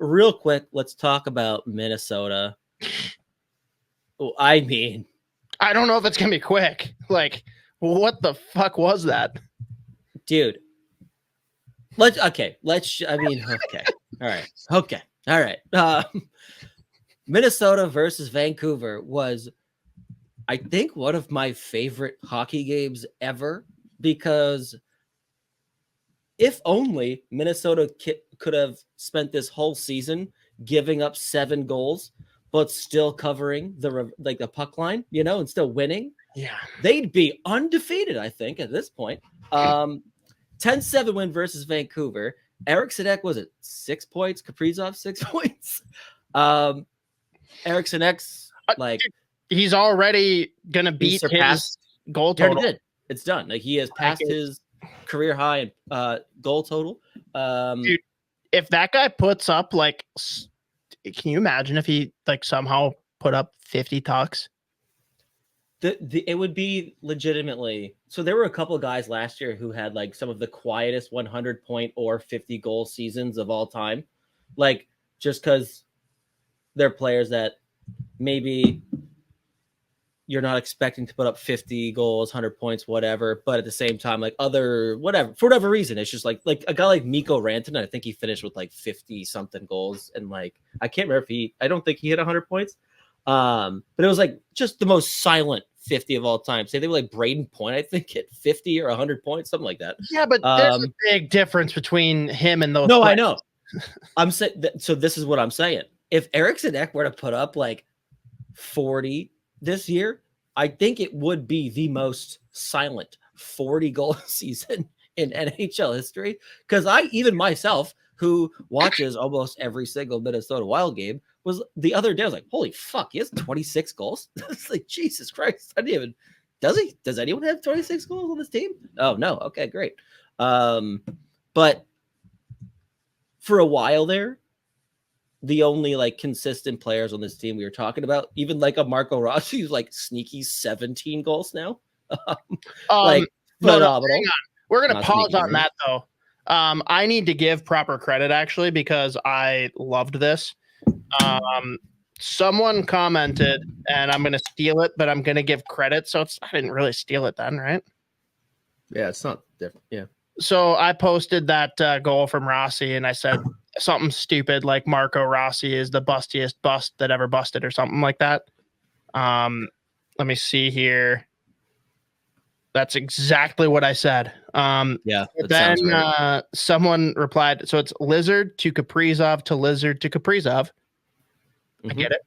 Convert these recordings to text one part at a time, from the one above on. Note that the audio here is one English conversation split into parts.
real quick, let's talk about Minnesota. I mean, I don't know if it's going to be quick. Like, what the fuck was that? Dude. Okay. All right. Minnesota versus Vancouver was, I think, one of my favorite hockey games ever, because if only Minnesota could have spent this whole season giving up 7 goals, but still covering the puck line, and still winning. Yeah, they'd be undefeated, I think, at this point. 10-7 win versus Vancouver. Eriksson was it 6 points? Kaprizov 6 points. Eriksson he's already gonna beat his goal total. He did. It's done. Like, he has passed his career high in goal total. Dude, if that guy puts up can you imagine if he somehow put up 50 tucks? It would be legitimately. So there were a couple of guys last year who had some of the quietest 100 point or 50 goal seasons of all time. Just because they're players that maybe you're not expecting to put up 50 goals, 100 points, whatever. But at the same time, for whatever reason, it's just like a guy like Mikko Rantanen. I think he finished with 50 something goals. And I can't remember I don't think he hit 100 points. But it was just the most silent 50 of all time. Say they were Braden Point, I think, hit 50 or 100 points, something like that. Yeah, but there's a big difference between him and those. No, players. I know. I'm saying. So this is what I'm saying. If Eriksson were to put up 40 this year, I think it would be the most silent 40 goal season in NHL history. Because even myself, who watches almost every single Minnesota Wild game, was the other day, I was like, holy fuck, he has 26 goals. It's Jesus Christ. I didn't even, does anyone have 26 goals on this team? Oh no. Okay, great. But for a while there, the only consistent players on this team we were talking about, even a Marco Rossi, who's sneaky 17 goals now. Phenomenal. No, we're going to pause on that though. I need to give proper credit actually, because I loved this. Someone commented, and I'm going to steal it, but I'm going to give credit. So I didn't really steal it then, right? Yeah, it's not different. Yeah. So I posted that goal from Rossi, and I said something stupid like Marco Rossi is the bustiest bust that ever busted, or something like that. Let me see here. That's exactly what I said. Yeah. Then right. Someone replied, so it's Lizard to Kaprizov to Lizard to Kaprizov. I get it.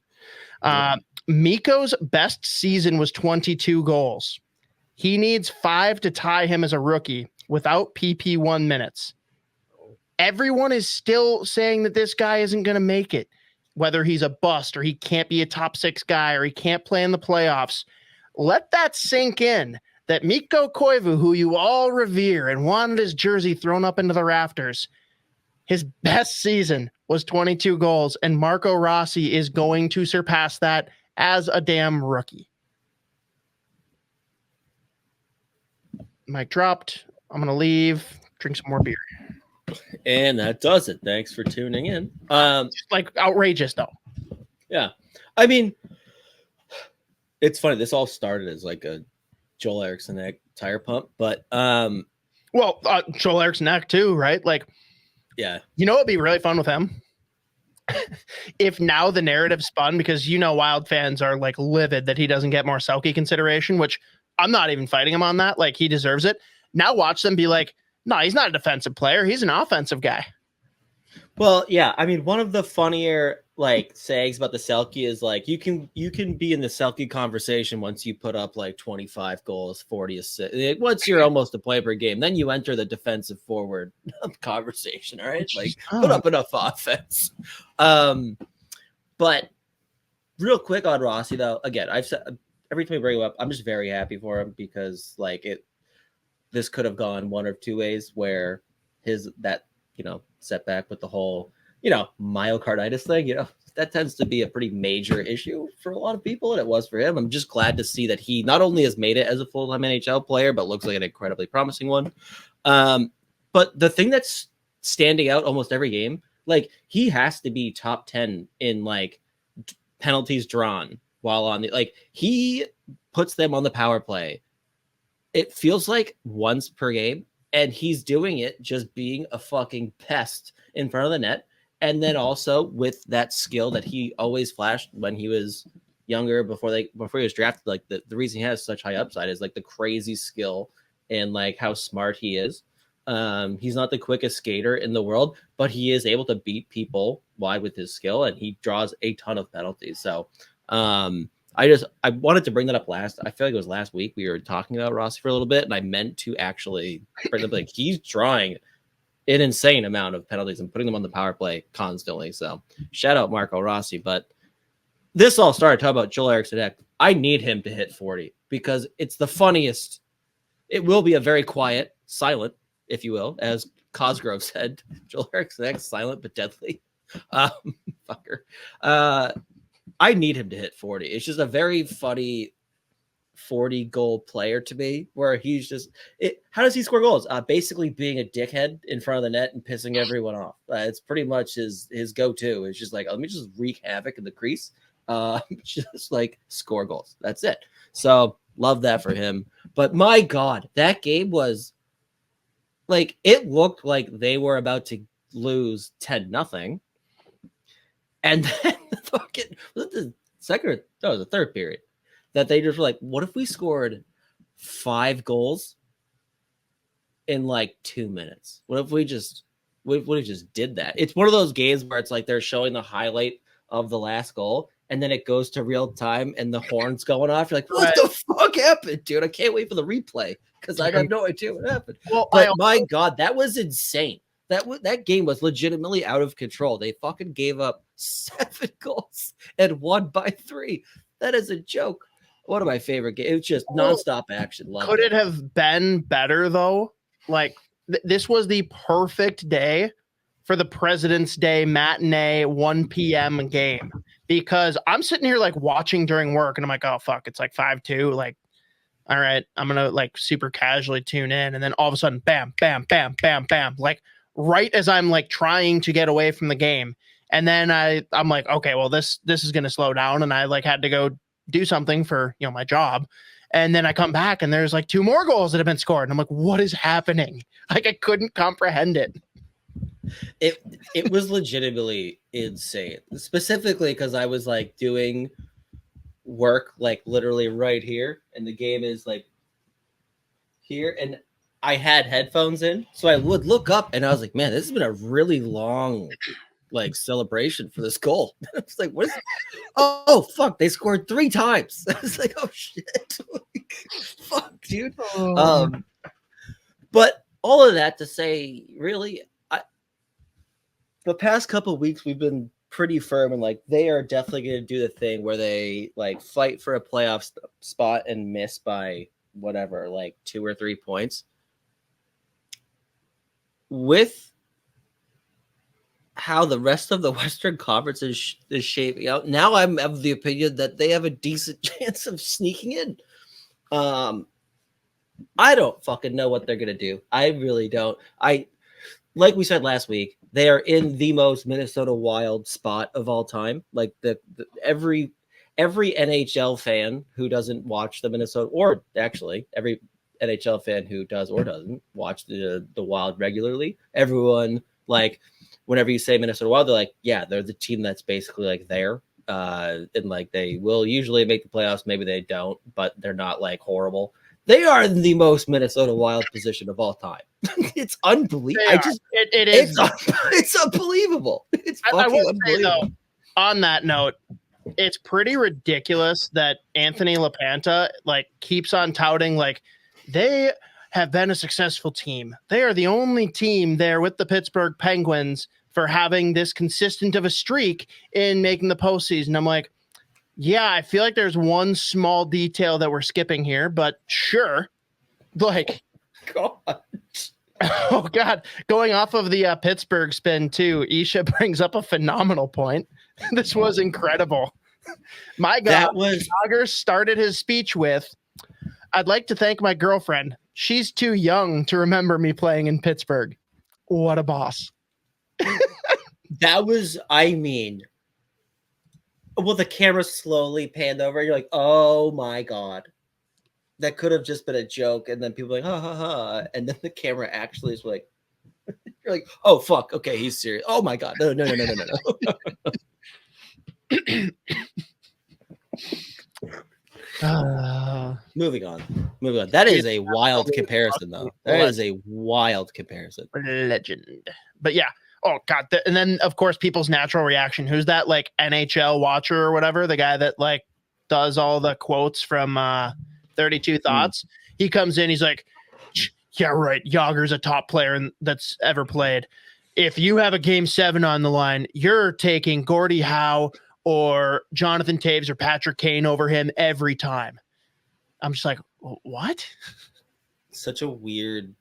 Mikko's best season was 22 goals. He needs 5 to tie him as a rookie without PP1 minutes. Everyone is still saying that this guy isn't going to make it, whether he's a bust or he can't be a top 6 guy or he can't play in the playoffs. Let that sink in, that Mikko Koivu, who you all revere and wanted his jersey thrown up into the rafters, his best season was 22 goals, and Marco Rossi is going to surpass that as a damn rookie. Mic dropped. I'm going to leave, drink some more beer. And that does it. Thanks for tuning in. Outrageous, though. Yeah. I mean, it's funny. This all started as a Joel Eriksson tire pump, but Joel Eriksson too, right? Yeah. It'd be really fun with him if now the narrative spun, because Wild fans are livid that he doesn't get more Selke consideration, which I'm not even fighting him on that. He deserves it. Now watch them be no, he's not a defensive player. He's an offensive guy. Well, yeah. I mean, one of the funnier sayings about the Selke is you can be in the Selke conversation once you put up 25 goals, 40 assists. Once you're almost a play per game, then you enter the defensive forward conversation. All right, put up enough offense. But real quick on Rossi, though, again, I've said every time we bring him up, I'm just very happy for him, because this could have gone one or two ways, where setback with the whole, myocarditis thing, that tends to be a pretty major issue for a lot of people, and it was for him. I'm just glad to see that he not only has made it as a full-time NHL player, but looks like an incredibly promising one. But the thing that's standing out almost every game Like he has to be top 10 in like penalties drawn while on the like he puts them on the power play. It feels like once per game, and he's doing it just being a fucking pest in front of the net. And then also with that skill that he always flashed when he was younger before he was drafted, like the reason he has such high upside is like the crazy skill and like how smart he is. He's not the quickest skater in the world, but he is able to beat people wide with his skill, and he draws a ton of penalties. So I wanted to bring that up last. I feel like it was last week we were talking about Rossi for a little bit, and I meant to actually bring up like he's drawing an insane amount of penalties and putting them on the power play constantly. So shout out Marco Rossi. But this all started talking about Joel Eriksson. I need him to hit 40 because it's the funniest. It will be a very quiet, silent, if you will, as Cosgrove said. Joel Eriksson, silent but deadly. Fucker. I need him to hit 40. It's just a very funny 40 goal player to me, where he's just how does he score goals? Basically being a dickhead in front of the net and pissing everyone off. It's pretty much his go-to. It's just like, let me just wreak havoc in the crease. Just like score goals. That's it. So love that for him. But my God, that game was like, it looked like they were about to lose 10-0. And then was it the second or no, it was the third period that they just were like, what if we scored 5 goals in like 2 minutes? What if we just did that? It's one of those games where it's like they're showing the highlight of the last goal, and then it goes to real time and the horn's going off. You're like, what the fuck happened, dude? I can't wait for the replay because I have no idea what happened. Well, but my God, that was insane. That game was legitimately out of control. They fucking gave up 7 goals and won by 3. That is a joke. One of my favorite games. It's just nonstop action. Could it have been better though? Like this was the perfect day for the President's Day matinee 1 p.m. game, because I'm sitting here like watching during work and I'm like, oh fuck, it's like 5-2. Like, all right, I'm gonna like super casually tune in, and then all of a sudden, bam, bam, bam, bam, bam, like right as I'm like trying to get away from the game. And then I'm like, okay, well, this is going to slow down. And I like had to go do something for, my job. And then I come back and there's like 2 more goals that have been scored. And I'm like, what is happening? Like, I couldn't comprehend it. It was legitimately insane, specifically because I was like doing work, like literally right here. And the game is like here. And I had headphones in, so I would look up and I was like, man, this has been a really long like celebration for this goal. I was like, what is it? Oh fuck, they scored 3 times. I was like, oh shit. Fuck, dude. But all of that to say, really, the past couple of weeks we've been pretty firm and like they are definitely going to do the thing where they like fight for a playoff spot and miss by whatever, like 2 or 3 points. With how the rest of the Western Conference is shaping out, now I'm of the opinion that they have a decent chance of sneaking in. I don't fucking know what they're gonna do. I really don't. Like we said last week, they are in the most Minnesota Wild spot of all time. Like every NHL fan who doesn't watch the Minnesota, or actually every NHL fan who does or doesn't watch the Wild regularly, everyone, like whenever you say Minnesota Wild, they're like, yeah, they're the team that's basically like there. And like they will usually make the playoffs, maybe they don't, but they're not like horrible. They are in the most Minnesota Wild position of all time. It's unbelievable. It's unbelievable. It's fucking unbelievable. Say, though, on that note, it's pretty ridiculous that Anthony LaPanta like keeps on touting like they have been a successful team. They are the only team there with the Pittsburgh Penguins for having this consistent of a streak in making the postseason. I'm like, yeah, I feel like there's one small detail that we're skipping here, but sure. Like, God. Oh, God. Going off of the Pittsburgh spin, too, Isha brings up a phenomenal point. This was incredible. My God, Jagr started his speech with, I'd like to thank my girlfriend. She's too young to remember me playing in Pittsburgh. What a boss. That was, I mean, well, the camera slowly panned over. And you're like, oh my God. That could have just been a joke. And then people are like, ha ha ha. And then the camera actually is like, you're like, oh, fuck. Okay, he's serious. Oh my God. No. Moving on. That is a wild comparison, though. That is a wild comparison. Legend. But yeah. Oh God. And then of course people's natural reaction. Who's that like NHL watcher or whatever? The guy that like does all the quotes from 32 Thoughts. He comes in, he's like, yeah, right. Jagr's a top player that's ever played. If you have a game 7 on the line, you're taking Gordie Howe or Jonathan Toews or Patrick Kane over him every time. I'm just like, what? Such a weird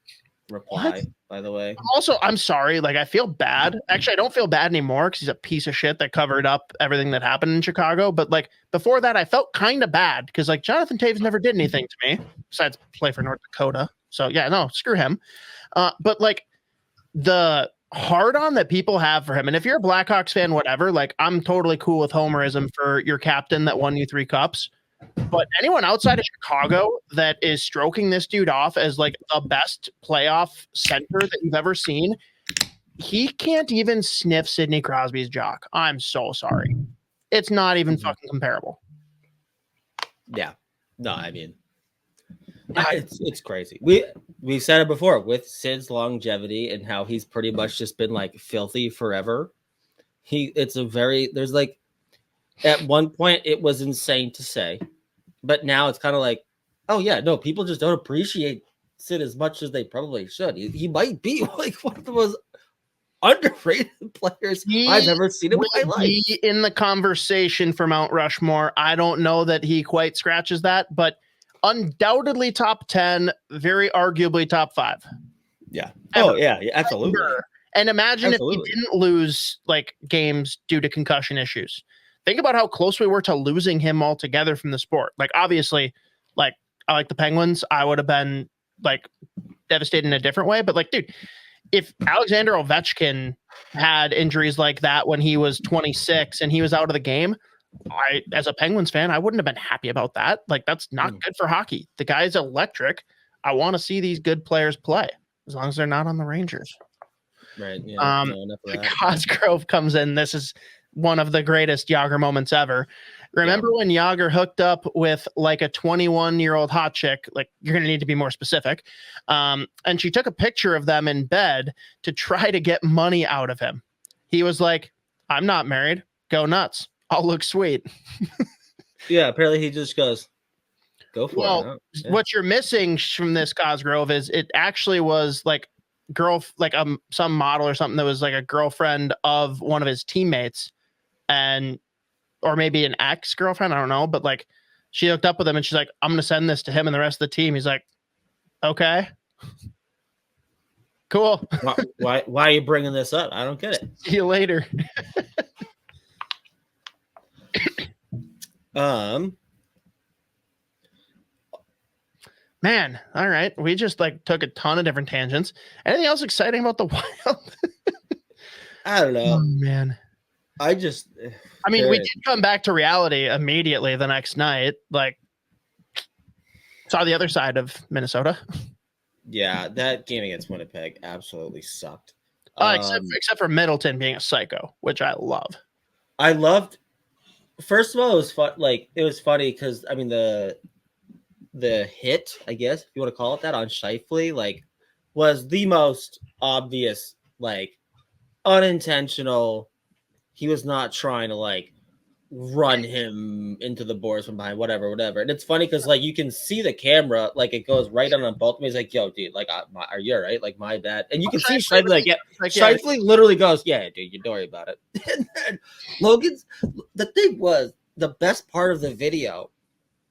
reply, by the way. Also, I'm sorry. Like, I feel bad. Actually, I don't feel bad anymore because he's a piece of shit that covered up everything that happened in Chicago. But like before that, I felt kind of bad because like Jonathan Toews never did anything to me besides play for North Dakota. So yeah, no, screw him. But like the hard on that people have for him, and if you're a Blackhawks fan, whatever, like I'm totally cool with homerism for your captain that won you 3 cups. But anyone outside of Chicago that is stroking this dude off as like the best playoff center that you've ever seen, he can't even sniff Sidney Crosby's jock. I'm so sorry. It's not even fucking comparable. Yeah. No, I mean, it's crazy. We've said it before with Sid's longevity and how he's pretty much just been like filthy forever. There's like, at one point it was insane to say, but now it's kind of like, oh yeah, no, people just don't appreciate Sid as much as they probably should. He might be like one of the most underrated players I've ever seen in my life. In the conversation for Mount Rushmore, I don't know that he quite scratches that, but undoubtedly top 10, very arguably top 5. Yeah. Oh yeah, absolutely. And imagine if he didn't lose like games due to concussion issues. Think about how close we were to losing him altogether from the sport. Like, obviously, like, I like the Penguins. I would have been, like, devastated in a different way. But, like, dude, if Alexander Ovechkin had injuries like that when he was 26 and he was out of the game, as a Penguins fan, I wouldn't have been happy about that. Like, that's not good for hockey. The guy's electric. I want to see these good players play, as long as they're not on the Rangers. Right. Yeah. Cosgrove comes in. This is one of the greatest Jagr moments ever. Remember when Jagr hooked up with like a 21-year-old hot chick? Like, you're going to need to be more specific. And she took a picture of them in bed to try to get money out of him. He was like, I'm not married. Go nuts. I'll look sweet. Yeah, apparently he just goes, go for it. Huh? Yeah. What you're missing from this Cosgrove is it actually was like some model or something that was like a girlfriend of one of his teammates, or maybe an ex-girlfriend, I don't know, but like she hooked up with him and she's like, I'm gonna send this to him and the rest of the team. He's like, okay, cool. Why are you bringing this up? I don't get it. See you later. Man, all right. We just like took a ton of different tangents. Anything else exciting about the Wild? I don't know. Oh, man. We did come back to reality immediately the next night. Like, saw the other side of Minnesota. Yeah, that game against Winnipeg absolutely sucked. Except for Middleton being a psycho, which I love. I loved. First of all, it was fun. Like, it was funny because I mean the hit, I guess, if you want to call it that, on Scheifele, like, was the most obvious, like, unintentional. He was not trying to, like, run him into the boards from behind, whatever. And it's funny because, like, you can see the camera, like, it goes right on both of me. He's like, yo, dude, like, are you all right? Like, my bad. And you can see Scheifele, like, yeah. Scheifele literally goes, yeah, dude, you don't worry about it. And then the thing was, the best part of the video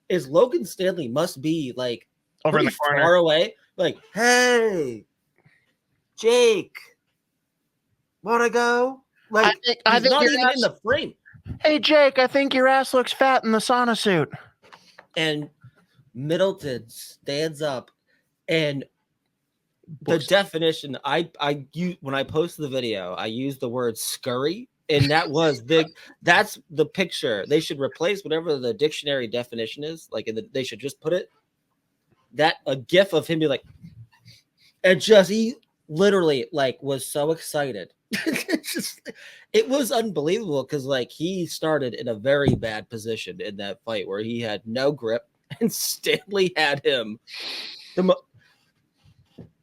is Logan Stanley must be like over in the corner, far away. Like, hey, Jake, wanna go? Like, I think not even in the frame. Hey, Jake, I think your ass looks fat in the sauna suit. And Middleton stands up and the definition I use when I posted the video, I used the word scurry, and that's the picture. They should replace whatever the dictionary definition is. Like they should just put it that a gif of him be like, and just he literally like was so excited. It was unbelievable because like he started in a very bad position in that fight where he had no grip, and Stanley had him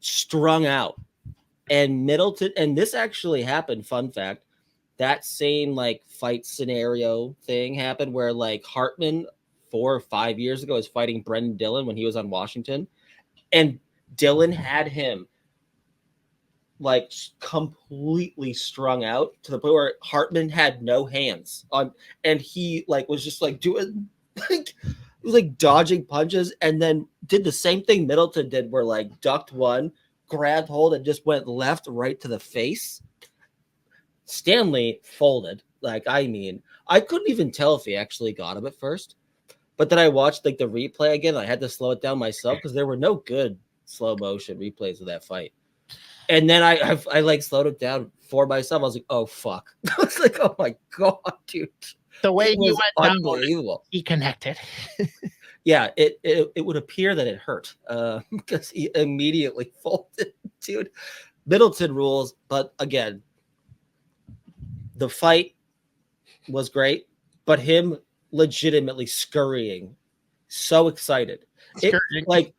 strung out, and Middleton, and this actually happened, fun fact, that same like fight scenario thing happened where like Hartman 4 or 5 years ago was fighting Brendan Dillon when he was on Washington, and Dillon had him like completely strung out to the point where Hartman had no hands on, and he like was just like doing like dodging punches, and then did the same thing Middleton did where like ducked one, grabbed hold, and just went left right to the face. Stanley folded. Like, I mean, I couldn't even tell if he actually got him at first, but then I watched like the replay again. I had to slow it down myself because there were no good slow motion replays of that fight. And then I like slowed it down for myself. I was like, oh fuck. I was like, oh my god, dude. The way he went unbelievable. Down, he connected. Yeah, it would appear that it hurt because he immediately folded, dude. Middleton rules, but again, the fight was great, but him legitimately scurrying, so excited. Like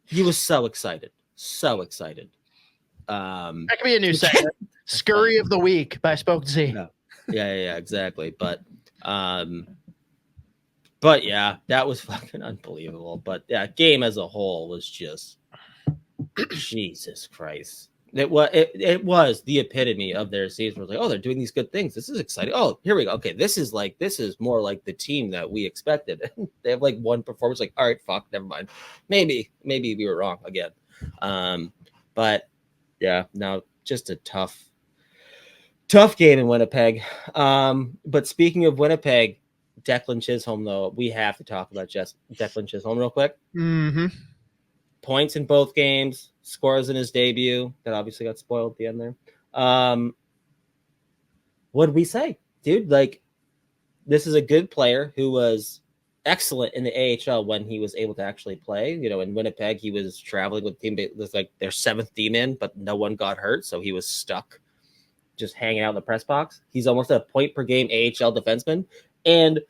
he was so excited. That could be a new segment. Scurry of the week by SpokedZ. Yeah, exactly. But yeah, that was fucking unbelievable. But yeah, game as a whole was just Jesus Christ. It was the epitome of their season. It was like, oh, they're doing these good things. This is exciting. Oh, here we go. Okay, this is more like the team that we expected. They have like one performance. Like, all right, fuck, never mind. Maybe we were wrong again. But yeah, no, just a tough game in Winnipeg. But speaking of Winnipeg, Declan Chisholm, though, we have to talk about just Declan Chisholm real quick. Mm-hmm. Points in both games, scores in his debut. That obviously got spoiled at the end there. What did we say, dude? Like, this is a good player who was excellent in the AHL when he was able to actually play. You know, in Winnipeg, he was traveling with the team. It was like their 7th D-man, but no one got hurt, so he was stuck just hanging out in the press box. He's almost a point per game AHL defenseman. And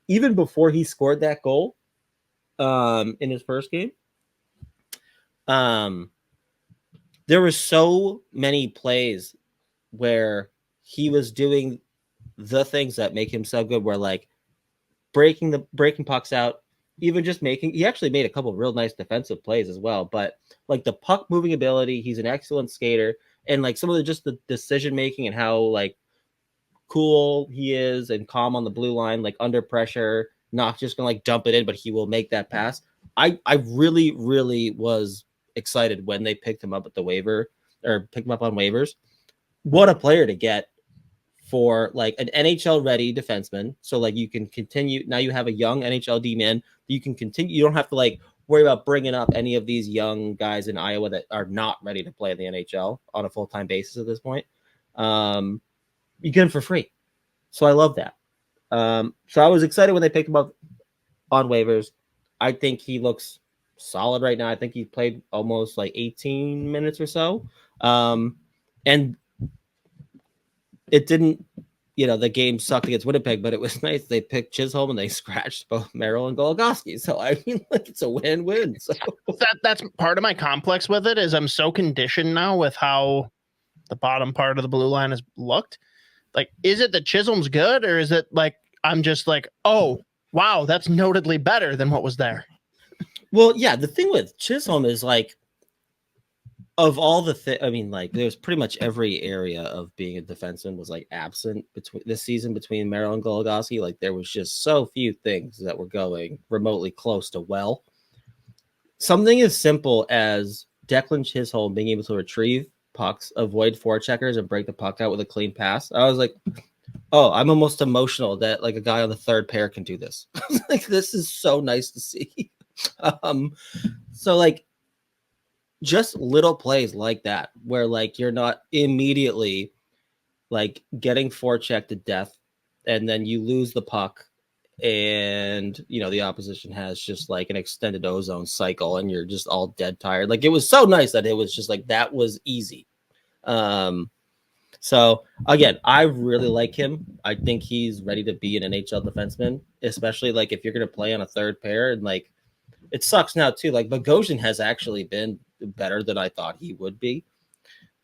even before he scored that goal in his first game, there were so many plays where he was doing the things that make him so good, where like breaking pucks out, even just he actually made a couple of real nice defensive plays as well. But like the puck moving ability, he's an excellent skater. And like some of the decision making and how like cool he is and calm on the blue line, like under pressure, not just gonna like dump it in, but he will make that pass. I really, really was excited when they picked him up at the waiver or picked him up on waivers. What a player to get for like an NHL ready defenseman. So like you can continue. Now you have a young NHL D-man. You can continue. You don't have to like worry about bringing up any of these young guys in Iowa that are not ready to play in the NHL on a full-time basis at this point. You get him for free. So I love that. So I was excited when they picked him up on waivers. I think he looks solid right now. I think he played almost like 18 minutes or so. And it didn't, the game sucked against Winnipeg, but it was nice. They picked Chisholm and they scratched both Merrill and Goligoski. So I mean, like, it's a win-win. So that's part of my complex with it is I'm so conditioned now with how the bottom part of the blue line has looked. Like, is it that Chisholm's good, or is it like I'm just like, oh wow, that's notably better than what was there? Well, yeah, the thing with Chisholm is like, of all the I mean, like, there's pretty much every area of being a defenseman was like absent between this season between Merrill and Goligoski. Like, there was just so few things that were going remotely close to well. Something as simple as Declan Chisholm being able to retrieve pucks, avoid forecheckers, and break the puck out with a clean pass. I was like, oh, I'm almost emotional that like a guy on the third pair can do this. Like, this is so nice to see. So like, just little plays like that, where like you're not immediately like getting forechecked to death, and then you lose the puck, and you know the opposition has just like an extended ozone cycle, and you're just all dead tired. Like it was so nice that it was just like that was easy. So again, I really like him. I think he's ready to be an NHL defenseman, especially like if you're going to play on a third pair. And like it sucks now too. Like Bogosian has actually been better than I thought he would be.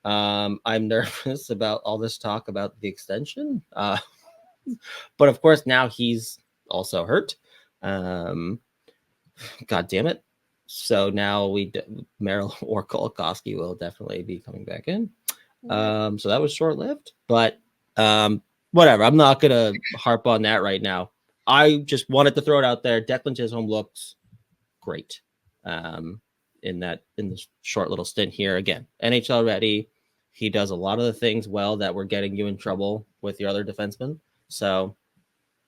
I'm nervous about all this talk about the extension, but of course now he's also hurt. God damn it! So now Merrill or Kolakowski will definitely be coming back in. So that was short lived, but whatever. I'm not gonna harp on that right now. I just wanted to throw it out there. Declan Chisholm looks great in this short little stint here. Again, NHL ready. He does a lot of the things well that were getting you in trouble with your other defensemen. So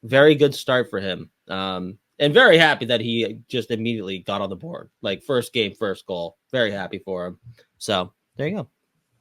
very good start for him. And very happy that he just immediately got on the board. Like first game, first goal. Very happy for him. So there you go.